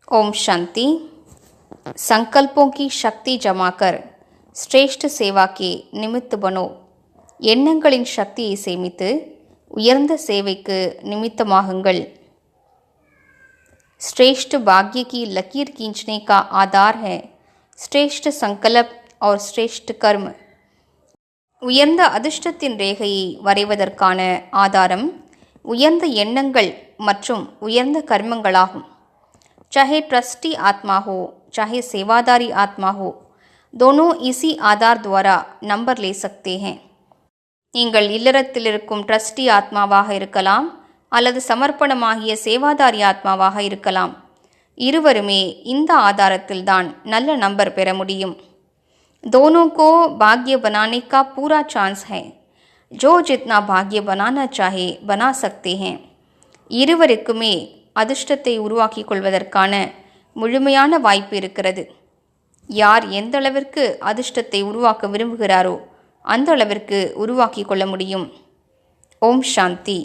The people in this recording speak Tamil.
ओम शांति। संकल्पों की शक्ति जमा कर श्रेष्ठ सेवा के निमित्त बनो। எண்ணங்களின் சக்தியை சேமித்து உயர்ந்த சேவைக்கு निमित्तமாகுங்கள்। श्रेष्ठ भाग्य की लकीर खींचने का आधार है श्रेष्ठ संकल्प और श्रेष्ठ कर्म। உயர்ந்த அதிர்ஷ்டத்தின் ரேகையை வரைவதற்கான ஆதாரம் உயர்ந்த எண்ணங்கள் மற்றும் உயர்ந்த கர்மங்களாகும்। चाहे ट्रस्टी आत्मा हो चाहे सेवादारी आत्मा हो, दोनों इसी आधार द्वारा नंबर ले सकते हैं। நீங்கள் இல்லறத்தில் இருக்கும் ட்ரஸ்டி ஆத்மாவாக இருக்கலாம் அல்லது சமர்ப்பணமாகிய சேவாதாரி ஆத்மாவாக இருக்கலாம்। இருவருமே இந்த ஆதாரத்தில்தான் நல்ல நம்பர் பெற முடியும்। दोनों को भाग्य बनाने का पूरा चांस है। जो जितना भाग्य बनाना चाहे बना सकते हैं। இருவருக்குமே அதிர்ஷ்டத்தை உருவாக்கிக் கொள்வதற்கான முழுமையான வாய்ப்பு இருக்கிறது। யார் எந்த அளவிற்கு அதிர்ஷ்டத்தை உருவாக்க விரும்புகிறாரோ அந்த அளவிற்கு உருவாக்கிக் கொள்ள முடியும்। ஓம் சாந்தி।